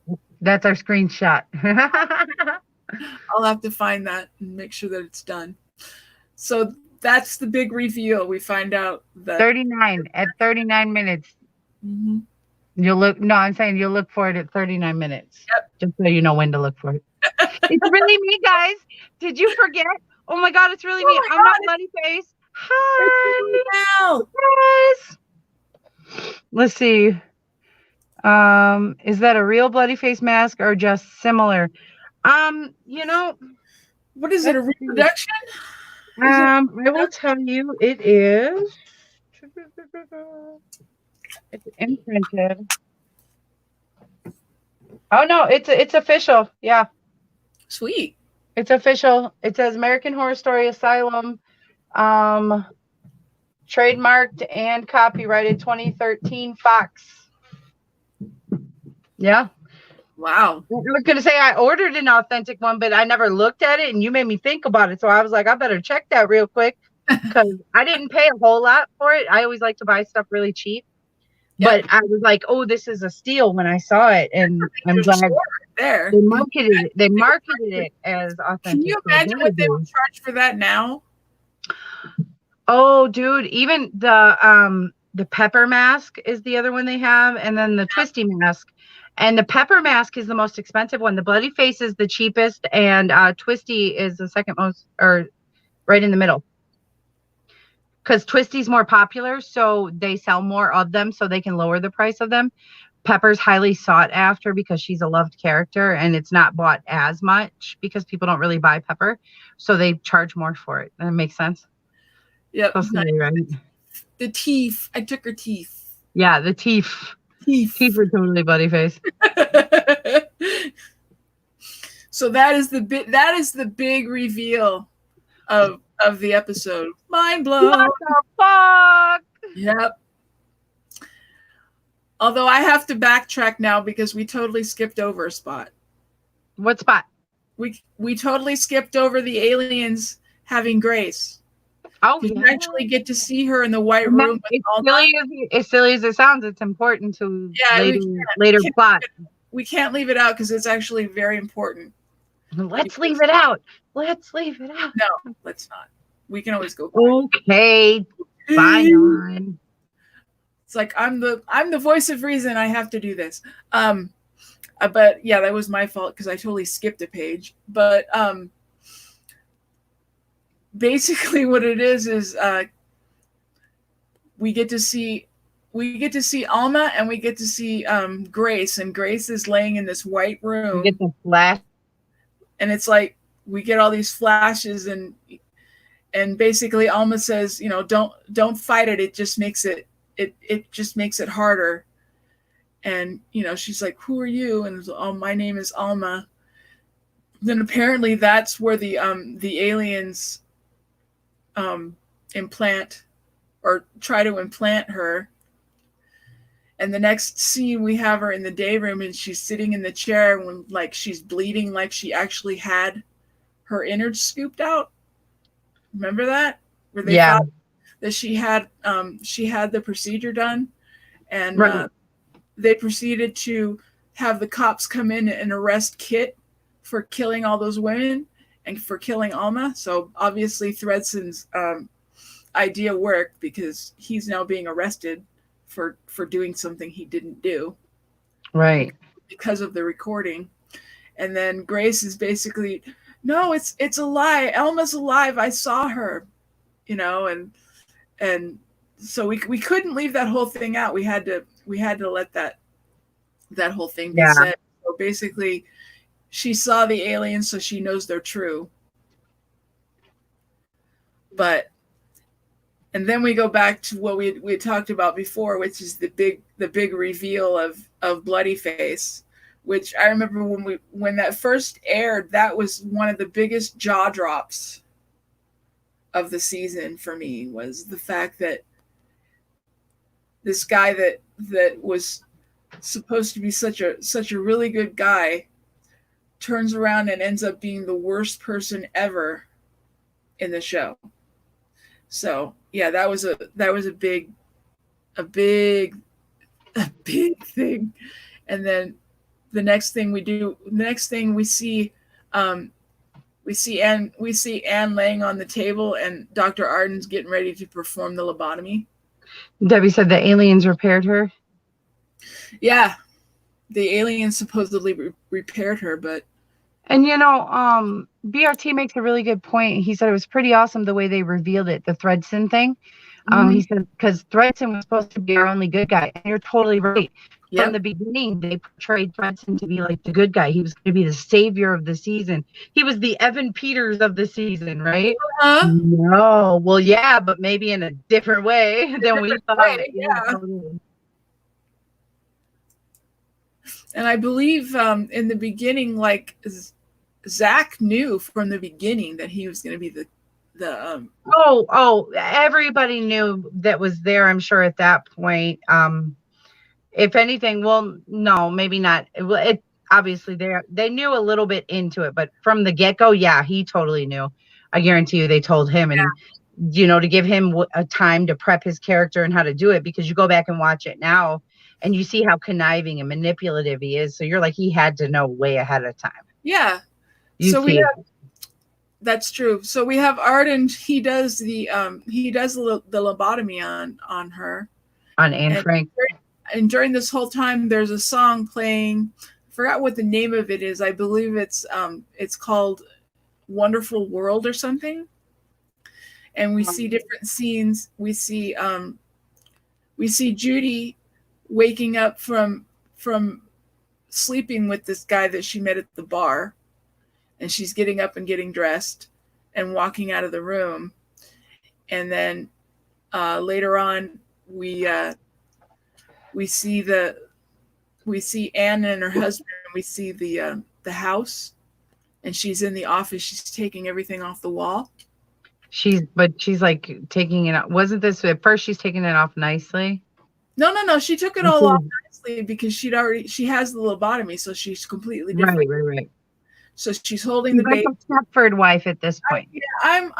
Speaker 1: That's our screenshot.
Speaker 2: I'll have to find that and make sure that it's done. So that's the big reveal. We find out that
Speaker 1: 39 at 39 minutes.
Speaker 2: Mm-hmm.
Speaker 1: You'll look for it at 39 minutes.
Speaker 2: Yep.
Speaker 1: Just so you know when to look for it. It's really me, guys. Did you forget? Oh my God, it's really me. I'm not Bloody Face. Hi. Guys. Let's see. Is that a real Bloody Face mask or just similar?
Speaker 2: What is it, a reproduction?
Speaker 1: I will tell you it is. It's imprinted. Oh no, it's official. Yeah.
Speaker 2: Sweet.
Speaker 1: It's official. It says American Horror Story Asylum, trademarked and copyrighted 2013 Fox. Yeah.
Speaker 2: Wow.
Speaker 1: I was gonna say I ordered an authentic one, but I never looked at it, and you made me think about it. So I was like, I better check that real quick because I didn't pay a whole lot for it. I always like to buy stuff really cheap.
Speaker 2: Yep.
Speaker 1: But I was like, oh, this is a steal when I saw it, and I'm
Speaker 2: There's a
Speaker 1: glad
Speaker 2: store right there.
Speaker 1: they marketed it as authentic.
Speaker 2: Can you imagine what they would charge for that now?
Speaker 1: Oh, dude, even the pepper mask is the other one they have, and then the twisty mask. And the pepper mask is the most expensive one. The bloody face is the cheapest, and twisty is the second most, or right in the middle. Because twisty's more popular, so they sell more of them, so they can lower the price of them. Pepper's highly sought after because she's a loved character, and it's not bought as much because people don't really buy Pepper, so they charge more for it. That makes sense.
Speaker 2: Yep.
Speaker 1: So silly, right?
Speaker 2: The teeth. I took her teeth.
Speaker 1: Yeah, the teeth. Teeth were totally bloody face.
Speaker 2: So that is the big reveal of the episode. Mind blown.
Speaker 1: What the fuck?
Speaker 2: Yep. Although I have to backtrack now because we totally skipped over a spot.
Speaker 1: What spot?
Speaker 2: We totally skipped over the aliens having Grace.
Speaker 1: Oh,
Speaker 2: you actually get to see her in the white room.
Speaker 1: As silly as it sounds, it's important to later plot.
Speaker 2: We can't leave it out because it's actually very important.
Speaker 1: Let's leave it out. Let's leave it out.
Speaker 2: No, let's not. We can always go.
Speaker 1: Okay, fine.
Speaker 2: It's like I'm the voice of reason. I have to do this. But yeah, that was my fault because I totally skipped a page. But basically, what it is we get to see Alma and we get to see Grace, and Grace is laying in this white room.
Speaker 1: We get the flash,
Speaker 2: and it's like we get all these flashes, and basically Alma says, don't fight it. It just makes it. It just makes it harder. And, she's like, who are you? And oh, my name is Alma. Then apparently that's where the aliens implant or try to implant her. And the next scene we have her in the day room and she's sitting in the chair when she's bleeding, like she actually had her innards scooped out. Remember that? Where they thought that she had the procedure done, and they proceeded to have the cops come in and arrest Kit for killing all those women and for killing Alma. So obviously Thredson's idea worked because he's now being arrested for doing something he didn't do, right? Because of the recording. And then Grace is basically, no, it's a lie. Alma's alive. I saw her, and so we couldn't leave that whole thing out. We had to let that whole thing be said. So basically, she saw the aliens, so she knows they're true. And then we go back to what we talked about before, which is the big reveal of Bloody Face, which I remember when that first aired, that was one of the biggest jaw drops of the season for me, was the fact that this guy that was supposed to be such a really good guy turns around and ends up being the worst person ever in the show. So yeah, that was a big thing. And then the next thing we see Anne laying on the table, and Dr. Arden's getting ready to perform the lobotomy.
Speaker 1: Debbie said the aliens repaired her.
Speaker 2: Yeah, the aliens supposedly repaired her, but.
Speaker 1: And BRT makes a really good point. He said it was pretty awesome the way they revealed it, the Thredson thing. He said because Thredson was supposed to be our only good guy, and you're totally right. From the beginning, they portrayed Fredson to be like the good guy. He was going to be the savior of the season. He was the Evan Peters of the season, right? No. Well, yeah, but maybe in a different way than we thought. Yeah, totally.
Speaker 2: And I believe in the beginning, like Zach knew from the beginning that he was going to be the
Speaker 1: everybody knew that was there, I'm sure, at that point. If anything, well, no, maybe not. It obviously they knew a little bit into it, but from the get-go, yeah, he totally knew. I guarantee you they told him, and to give him a time to prep his character and how to do it, because you go back and watch it now and you see how conniving and manipulative he is. So you're like, he had to know way ahead of time.
Speaker 2: Yeah. That's true. So we have Arden. He does the lobotomy on her.
Speaker 1: On Anne Frank.
Speaker 2: And during this whole time, there's a song playing. I forgot what the name of it is. I believe it's called "Wonderful World" or something. And we see different scenes. We see Judy waking up from sleeping with this guy that she met at the bar, and she's getting up and getting dressed and walking out of the room. And then later on, we see Anne and her husband. We see the house, and she's in the office. She's taking everything off the wall.
Speaker 1: She's like taking it out. Wasn't this at first? She's taking it off nicely.
Speaker 2: No. She took it all off nicely because she has the lobotomy, so she's completely different.
Speaker 1: Right.
Speaker 2: So she's holding the baby.
Speaker 1: Like a Stepford wife at this point.
Speaker 2: I'm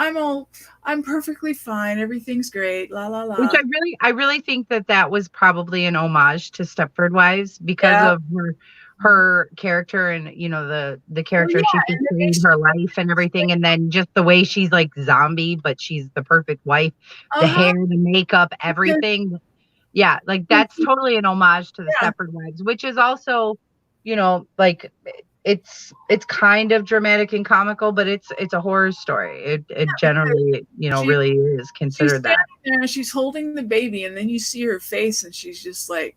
Speaker 2: perfectly fine. Everything's great. La la la.
Speaker 1: Which I really think that was probably an homage to Stepford Wives because of her character and the character she portrayed, her life and everything, and then just the way she's like zombie, but she's the perfect wife. The hair, the makeup, everything. Yeah, like that's totally an homage to the Stepford Wives, which is also, like it's kind of dramatic and comical, but it's a horror story. It generally, really is considered that.
Speaker 2: There, she's holding the baby, and then you see her face, and she's just like,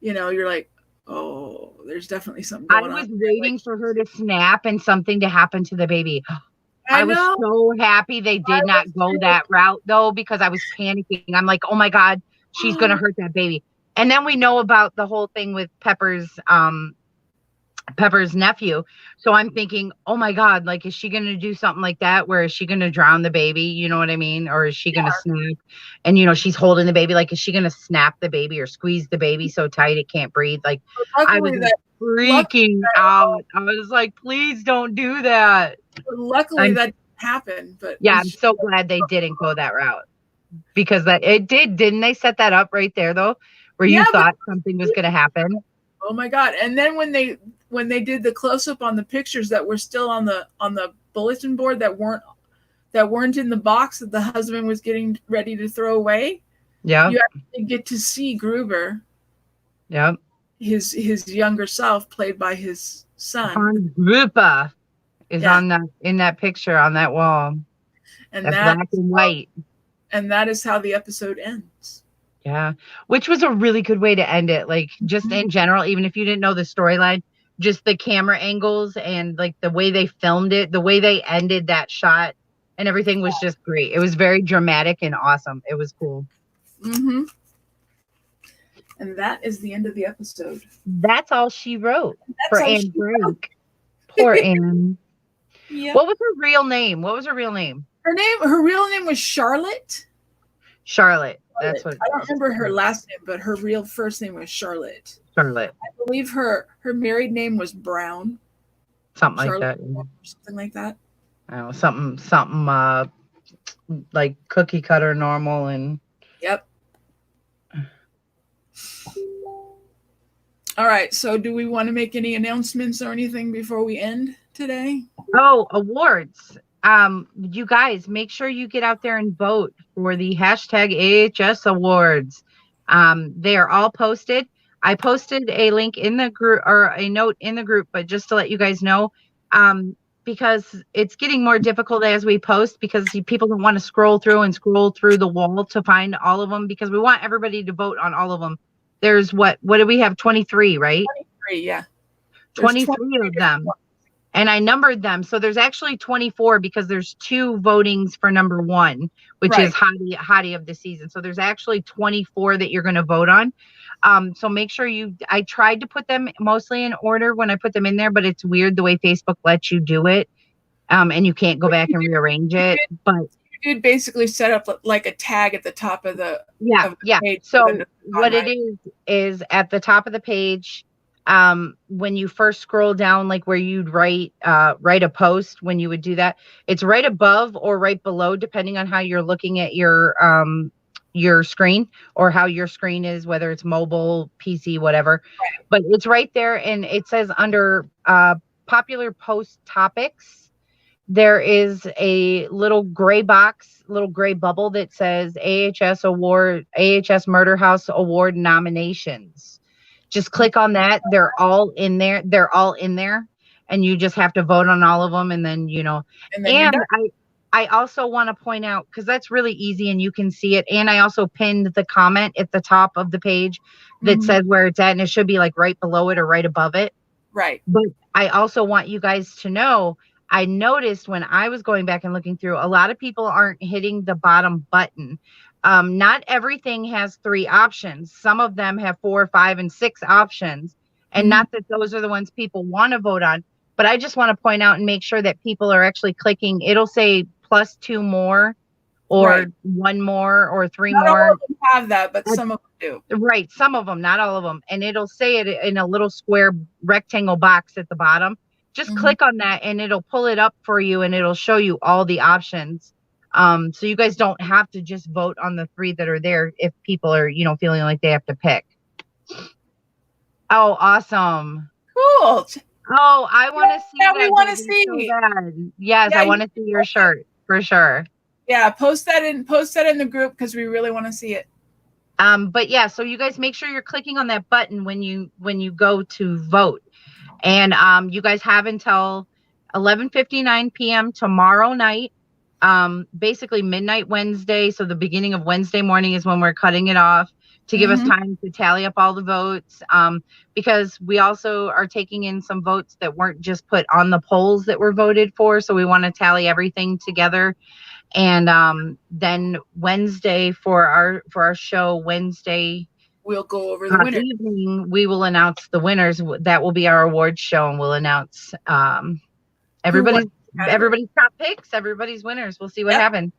Speaker 2: you're like, oh, there's definitely something going on.
Speaker 1: I was waiting for her to snap and something to happen to the baby. I was so happy they did not go that route, though, because I was panicking. I'm like, oh my God, she's going to hurt that baby. And then we know about the whole thing with Pepper's nephew. So I'm thinking, oh my God, like, is she going to do something like that? Where is she going to drown the baby? You know what I mean? Or is she going to snap? And, she's holding the baby. Like, is she going to snap the baby or squeeze the baby so tight it can't breathe? Like, I was freaking out. I was like, please don't do that.
Speaker 2: Luckily that didn't happen. But
Speaker 1: yeah, I'm so glad they didn't go that route. Because didn't they set that up right there, though? Where you thought something was going to happen?
Speaker 2: Oh my God. And then when they did the close up on the pictures that were still on the bulletin board that weren't in the box that the husband was getting ready to throw away. Yeah. You actually get to see Gruber.
Speaker 1: Yeah.
Speaker 2: His younger self, played by his son.
Speaker 1: Gruber is in that picture on that wall.
Speaker 2: And
Speaker 1: that's black and white.
Speaker 2: And that is how the episode ends.
Speaker 1: Yeah, which was a really good way to end it. Like, just in general, even if you didn't know the storyline, just the camera angles and like the way they filmed it, the way they ended that shot and everything was just great. It was very dramatic and awesome. It was cool.
Speaker 2: Mm-hmm. And that is the end of the episode.
Speaker 1: That's all she wrote for Anne Frank. Poor Anne. Yeah. What was her real name?
Speaker 2: Her real name was Charlotte.
Speaker 1: Charlotte. That's what
Speaker 2: I don't remember her last name, but her real first name was Charlotte.
Speaker 1: I
Speaker 2: believe her married name was Brown.
Speaker 1: Something
Speaker 2: Charlotte,
Speaker 1: like that.
Speaker 2: Something like that.
Speaker 1: I don't know, something like cookie cutter normal and
Speaker 2: yep. All right, so do we want to make any announcements or anything before we end today?
Speaker 1: Oh, awards. You guys, make sure you get out there and vote for the hashtag AHS Awards. They are all posted. I posted a link in the group or a note in the group, but just to let you guys know, because it's getting more difficult as we post because people don't want to scroll through the wall to find all of them because we want everybody to vote on all of them there's what do we have? 23, right?
Speaker 2: 23, yeah.
Speaker 1: 23 of them. And I numbered them. So there's actually 24 because there's 2 votings for number 1, which is Hottie of the season. So there's actually 24 that you're going to vote on. So make sure I tried to put them mostly in order when I put them in there, but it's weird the way Facebook lets you do it. And you can't go back and rearrange it. But
Speaker 2: you did basically set up like a tag at the top of the
Speaker 1: page. So what it is at the top of the page, when you first scroll down, like where you'd write a post, when you would do that, it's right above or right below, depending on how you're looking at your screen or how your screen is, whether it's mobile, PC, whatever. Right. But it's right there, and it says under popular post topics, there is a little gray box, little gray bubble that says AHS Murder House Award nominations. Just click on that. They're all in there. And you just have to vote on all of them. And then, and I also want to point out, because that's really easy and you can see it. And I also pinned the comment at the top of the page that says where it's at. And it should be like right below it or right above it.
Speaker 2: Right.
Speaker 1: But I also want you guys to know, I noticed when I was going back and looking through, a lot of people aren't hitting the bottom button. Not everything has 3 options. Some of them have 4, 5, and 6 options. And not that those are the ones people want to vote on. But I just want to point out and make sure that people are actually clicking. It'll say plus 2 more or 1 more or 3
Speaker 2: not
Speaker 1: more.
Speaker 2: All of them have that, but some of them do.
Speaker 1: Right. Some of them, not all of them. And it'll say it in a little square rectangle box at the bottom. Just click on that and it'll pull it up for you and it'll show you all the options. So you guys don't have to just vote on the 3 that are there if people are, feeling like they have to pick. Oh, awesome.
Speaker 2: Cool.
Speaker 1: Oh, I want to see that.
Speaker 2: We want to see.
Speaker 1: So yes, I want to see your shirt for sure.
Speaker 2: Yeah, post that in the group because we really want to see it.
Speaker 1: But yeah, so you guys make sure you're clicking on that button when you go to vote. And you guys have until 11:59 p.m. tomorrow night, basically midnight Wednesday. So the beginning of Wednesday morning is when we're cutting it off to give us time to tally up all the votes. Because we also are taking in some votes that weren't just put on the polls that were voted for. So we want to tally everything together. And then Wednesday for our show, Wednesday,
Speaker 2: we'll go over the winners.
Speaker 1: Evening, we will announce the winners. That will be our awards show, and we'll announce everybody's top picks, everybody's winners. We'll see what happens.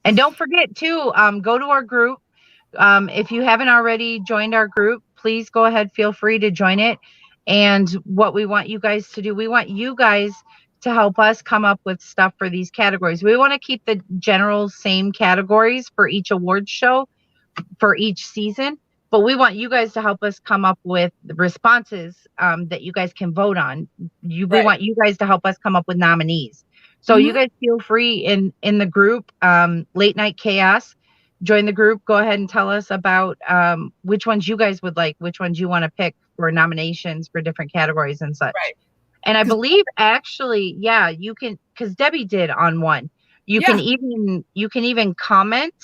Speaker 1: And don't forget to go to our group. If you haven't already joined our group, please go ahead. Feel free to join it. And what we want you guys to do, we want you guys to help us come up with stuff for these categories. We want to keep the general same categories for each awards show for each season, but we want you guys to help us come up with the responses that you guys can vote on. We want you guys to help us come up with nominees. So you guys feel free in the group, Late Night Chaos, join the group. Go ahead and tell us about which ones you guys would like, which ones you want to pick for nominations for different categories and such. Right. And I believe actually, you can, because Debbie did on one. You can even comment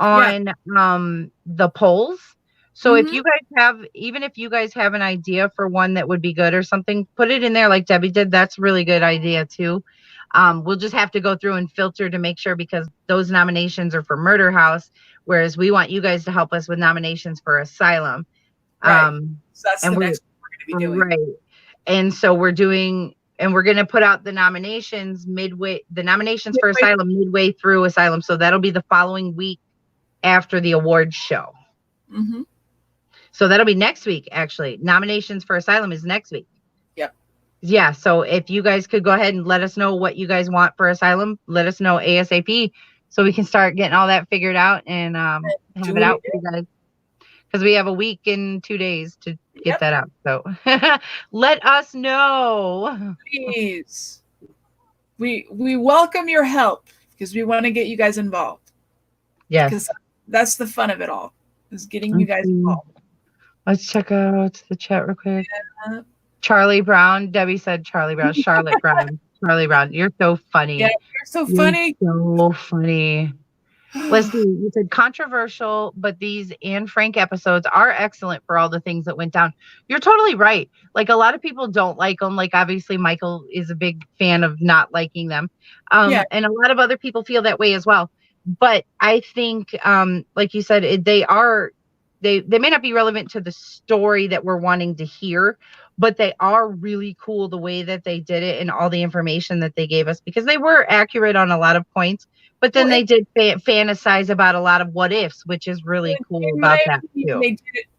Speaker 1: on the polls. So if you guys have an idea for one that would be good or something, put it in there like Debbie did. That's a really good idea too. We'll just have to go through and filter to make sure, because those nominations are for Murder House, whereas we want you guys to help us with nominations for Asylum.
Speaker 2: Right. So that's the next one we're going to be doing.
Speaker 1: Right. And so we're going to put out the nominations for Asylum midway through Asylum. So that'll be the following week after the awards show. So that'll be next week, actually. Nominations for Asylum is next week.
Speaker 2: Yep.
Speaker 1: Yeah. So if you guys could go ahead and let us know what you guys want for Asylum, let us know ASAP so we can start getting all that figured out and have it out for you guys. Because we have a week and 2 days to get that out. So let us know.
Speaker 2: Please. We welcome your help because we want to get you guys involved.
Speaker 1: Yes.
Speaker 2: Because that's the fun of it all, is getting you guys involved.
Speaker 1: Let's check out the chat real quick. Yeah. Charlie Brown. Debbie said Charlie Brown. Charlotte Brown. Charlie Brown. You're so funny.
Speaker 2: Yeah, you're so funny.
Speaker 1: So funny. Let's see. You said controversial, but these Anne Frank episodes are excellent for all the things that went down. You're totally right. Like, a lot of people don't like them. Like, obviously Michael is a big fan of not liking them.
Speaker 2: Yeah.
Speaker 1: And a lot of other people feel that way as well. But I think, like you said, they may not be relevant to the story that we're wanting to hear, but they are really cool the way that they did it and all the information that they gave us, because they were accurate on a lot of points. But then
Speaker 2: Well,
Speaker 1: they did fantasize about a lot of what ifs, which is really cool about that too.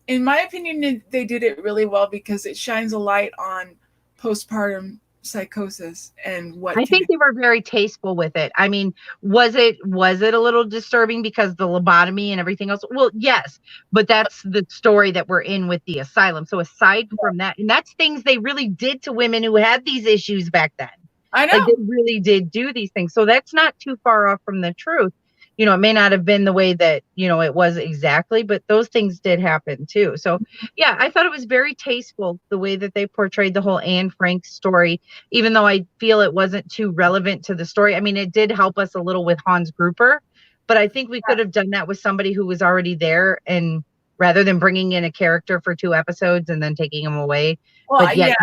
Speaker 2: In my opinion, they did it really well because it shines a light on postpartum psychosis and what
Speaker 1: I think they were very tasteful with it. I mean, was it a little disturbing because the lobotomy and everything else? Well, yes, but that's the story that we're in with the asylum. So aside from that, and that's things they really did to women who had these issues back then.
Speaker 2: I know.
Speaker 1: Like, they really did do these things. So that's not too far off from the truth. You know, it may not have been the way that, you know, it was exactly, but those things did happen too. So yeah, I thought it was very tasteful the way that they portrayed the whole Anne Frank story, even though I feel it wasn't too relevant to the story. I mean, it did help us a little with Hans Gruber, but I think we could have done that with somebody who was already there, and rather than bringing in a character for 2 episodes and then taking them away, but yet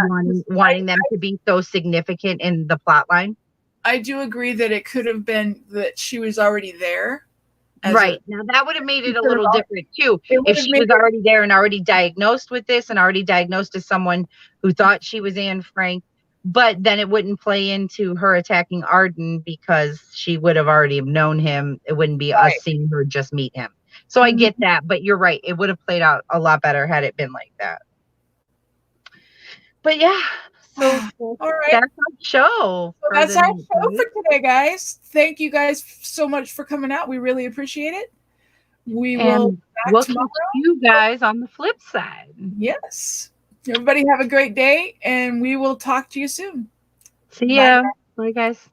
Speaker 1: wanting them to be so significant in the plot line.
Speaker 2: I do agree that it could have been that she was already there.
Speaker 1: Right. Now that would have made it a little different too. If she was already there and already diagnosed with this and already diagnosed as someone who thought she was Anne Frank, but then it wouldn't play into her attacking Arden because she would have already known him. It wouldn't be us seeing her just meet him. So I get that, but you're right. It would have played out a lot better had it been like that. But yeah, so
Speaker 2: all right.
Speaker 1: That's our show.
Speaker 2: So that's our show for today, guys. Thank you guys so much for coming out. We really appreciate it. We'll
Speaker 1: catch you guys on the flip side.
Speaker 2: Yes. Everybody have a great day, and we will talk to you soon.
Speaker 1: See ya. Bye, guys.